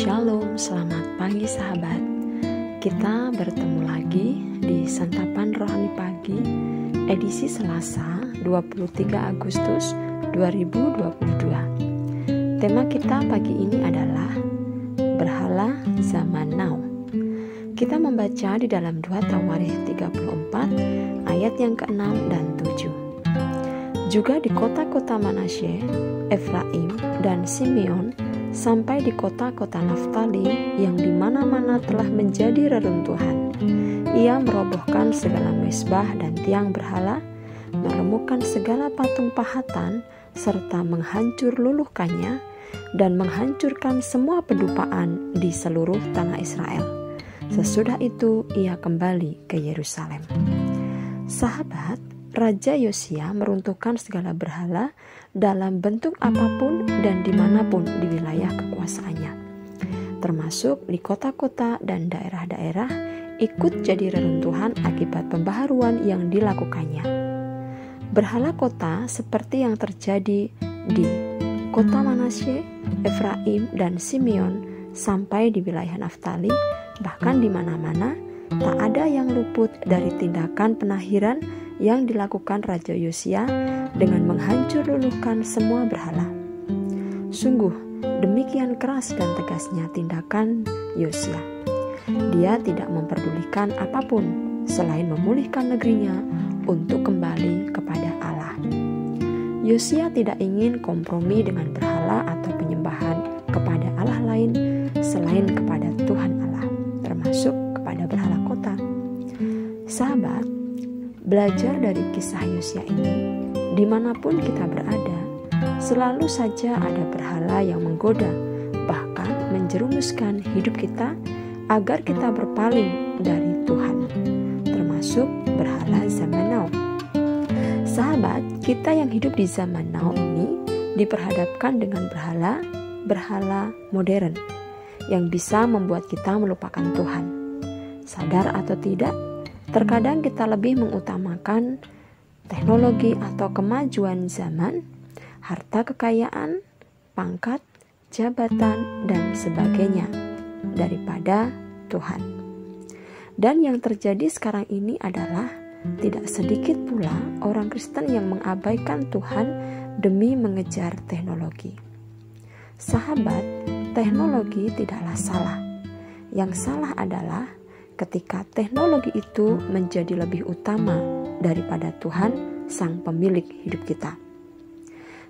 Shalom, selamat pagi sahabat. Kita bertemu lagi di Santapan Rohani Pagi, edisi Selasa 23 Agustus 2022. Tema kita pagi ini adalah Berhala Zaman Now. Kita membaca di dalam 2 Tawarikh 34 ayat yang ke-6 dan 7. Juga di kota-kota Manasye, Efraim dan Simeon, sampai di kota-kota Naftali yang di mana-mana telah menjadi reruntuhan. Ia merobohkan segala mezbah dan tiang berhala, meremukkan segala patung pahatan, serta menghancur luluhkannya, dan menghancurkan semua pedupaan di seluruh tanah Israel. Sesudah itu ia kembali ke Yerusalem. Sahabat, Raja Yosia meruntuhkan segala berhala dalam bentuk apapun dan dimanapun di wilayah kekuasaannya, termasuk di kota-kota dan daerah-daerah ikut jadi reruntuhan akibat pembaharuan yang dilakukannya. Berhala kota seperti yang terjadi di kota Manasye, Efraim, dan Simeon sampai di wilayah Naftali, bahkan di mana-mana tak ada yang luput dari tindakan penahiran yang dilakukan Raja Yosia dengan menghancur luluhkan semua berhala. Sungguh demikian keras dan tegasnya tindakan Yosia. Dia tidak memperdulikan apapun selain memulihkan negerinya untuk kembali kepada Allah. Yosia tidak ingin kompromi dengan berhala atau penyembahan kepada Allah lain selain kepada Tuhan Allah, termasuk kepada berhala kota. Sahabat, belajar dari kisah Yosia ini, dimanapun kita berada, selalu saja ada berhala yang menggoda, bahkan menjerumuskan hidup kita agar kita berpaling dari Tuhan, termasuk berhala zaman now. Sahabat, kita yang hidup di zaman now ini diperhadapkan dengan berhala modern yang bisa membuat kita melupakan Tuhan. Sadar atau tidak, terkadang kita lebih mengutamakan teknologi atau kemajuan zaman, harta kekayaan, pangkat, jabatan, dan sebagainya daripada Tuhan. Dan yang terjadi sekarang ini adalah tidak sedikit pula orang Kristen yang mengabaikan Tuhan demi mengejar teknologi. Sahabat, teknologi tidaklah salah. Yang salah adalah ketika teknologi itu menjadi lebih utama daripada Tuhan, Sang Pemilik hidup kita.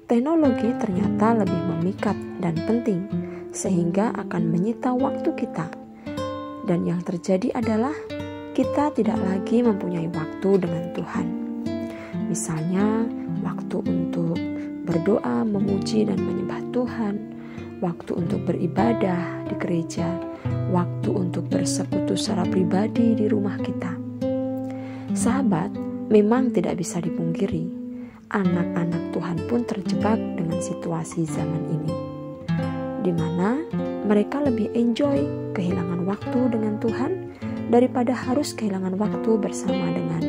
Teknologi ternyata lebih memikat dan penting, sehingga akan menyita waktu kita. Dan yang terjadi adalah kita tidak lagi mempunyai waktu dengan Tuhan. Misalnya, waktu untuk berdoa, memuji dan menyembah Tuhan, waktu untuk beribadah di gereja, waktu untuk bersekutu secara pribadi di rumah kita. Sahabat, memang tidak bisa dipungkiri, anak-anak Tuhan pun terjebak dengan situasi zaman ini, di mana mereka lebih enjoy kehilangan waktu dengan Tuhan daripada harus kehilangan waktu bersama dengan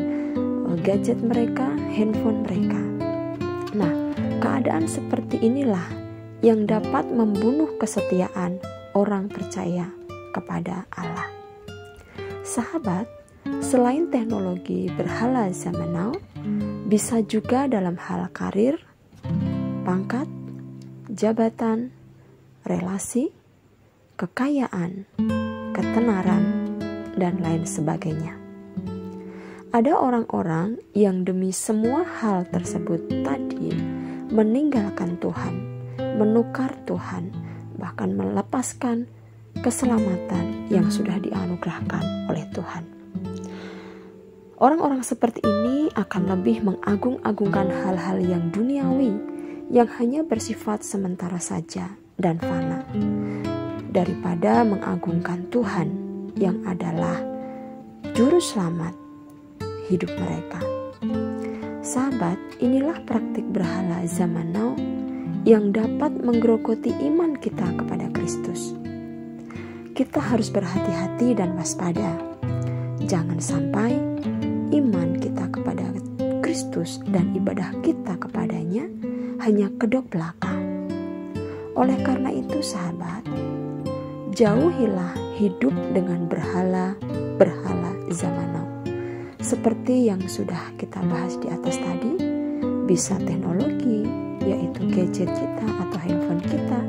gadget mereka, handphone mereka. Nah, keadaan seperti inilah yang dapat membunuh kesetiaan orang percaya kepada Allah. Sahabat, selain teknologi berhala zaman now, bisa juga dalam hal karir, pangkat, jabatan, relasi, kekayaan, ketenaran, dan lain sebagainya. Ada orang-orang yang demi semua hal tersebut tadi meninggalkan Tuhan, menukar Tuhan, bahkan melepaskan keselamatan yang sudah dianugerahkan oleh Tuhan. Orang-orang seperti ini akan lebih mengagung-agungkan hal-hal yang duniawi, yang hanya bersifat sementara saja dan fana, daripada mengagungkan Tuhan yang adalah juru selamat hidup mereka. Sahabat, inilah praktik berhala zaman now yang dapat menggerogoti iman kita kepada Kristus. Kita harus berhati-hati dan waspada. Jangan sampai iman kita kepada Kristus dan ibadah kita kepadanya hanya kedok belaka. Oleh karena itu sahabat, jauhilah hidup dengan berhala zaman now. Seperti yang sudah kita bahas di atas tadi, bisa teknologi, yaitu gadget kita atau handphone kita,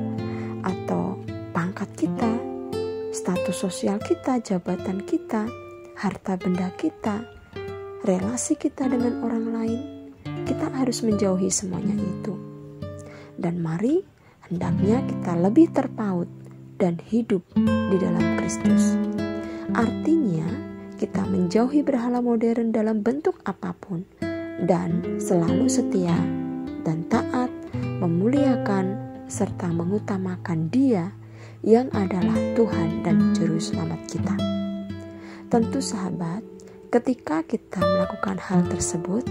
atau pangkat kita, status sosial kita, jabatan kita, harta benda kita, relasi kita dengan orang lain. Kita harus menjauhi semuanya itu. Dan mari hendaknya kita lebih terpaut dan hidup di dalam Kristus. Artinya kita menjauhi berhala modern dalam bentuk apapun dan selalu setia dan taat, memuliakan serta mengutamakan Dia yang adalah Tuhan dan Juru Selamat kita. Tentu sahabat, ketika kita melakukan hal tersebut,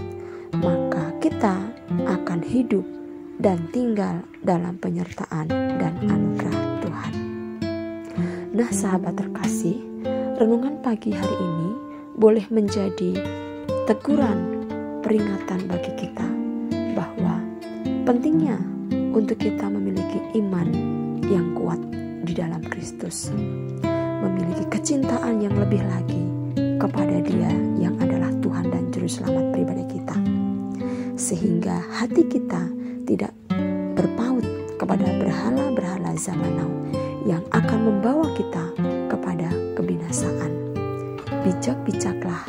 maka kita akan hidup dan tinggal dalam penyertaan dan anugerah Tuhan. Nah sahabat terkasih, renungan pagi hari ini boleh menjadi teguran, peringatan bagi kita bahwa pentingnya untuk kita memiliki iman yang kuat di dalam Kristus, memiliki kecintaan yang lebih lagi kepada Dia yang adalah Tuhan dan Juru Selamat pribadi kita, sehingga hati kita tidak berpaut kepada berhala-berhala zaman now yang akan membawa kita kepada kebinasaan. Bijak-bijaklah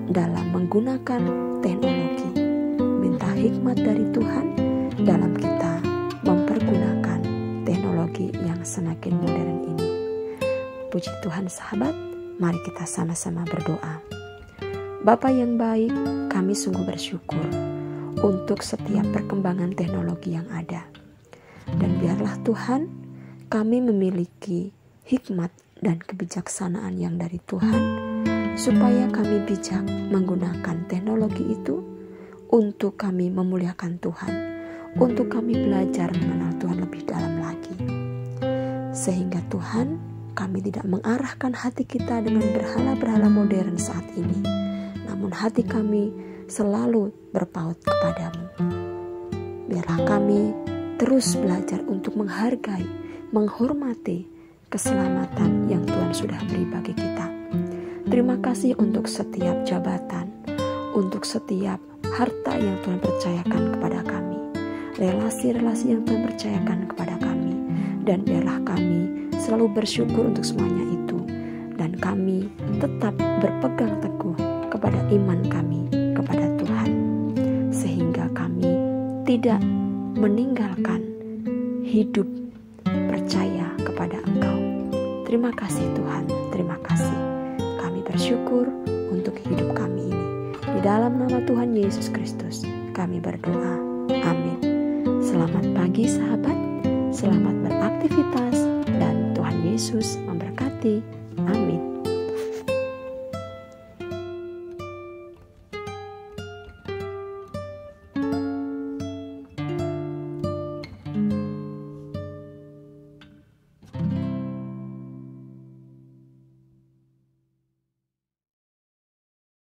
dalam menggunakan teknologi. Minta hikmat dari Tuhan dalam kita mempergunakan teknologi yang semakin modern ini. Puji Tuhan sahabat, mari kita sama-sama berdoa. Bapa yang baik, kami sungguh bersyukur untuk setiap perkembangan teknologi yang ada. Dan biarlah Tuhan, kami memiliki hikmat dan kebijaksanaan yang dari Tuhan, supaya kami bijak menggunakan teknologi itu untuk kami memuliakan Tuhan, untuk kami belajar mengenal Tuhan lebih dalam lagi. Sehingga Tuhan, kami tidak mengarahkan hati kita dengan berhala-berhala modern saat ini, namun hati kami selalu berpaut kepadamu. Biarlah kami terus belajar untuk menghargai, menghormati keselamatan yang Tuhan sudah beri bagi kita. Terima kasih untuk setiap jabatan, untuk setiap harta yang Tuhan percayakan kepada kami, relasi-relasi yang Tuhan percayakan kepada kami, dan biarlah kami selalu bersyukur untuk semuanya itu, dan kami tetap berpegang teguh kepada iman kami kepada Tuhan, sehingga kami tidak meninggalkan hidup percaya kepada Engkau. Terima kasih Tuhan, terima kasih. Kami bersyukur untuk hidup kami ini. Di dalam nama Tuhan Yesus Kristus kami berdoa. Amin. Selamat pagi sahabat, selamat beraktivitas, dan Tuhan Yesus memberkati. Amin.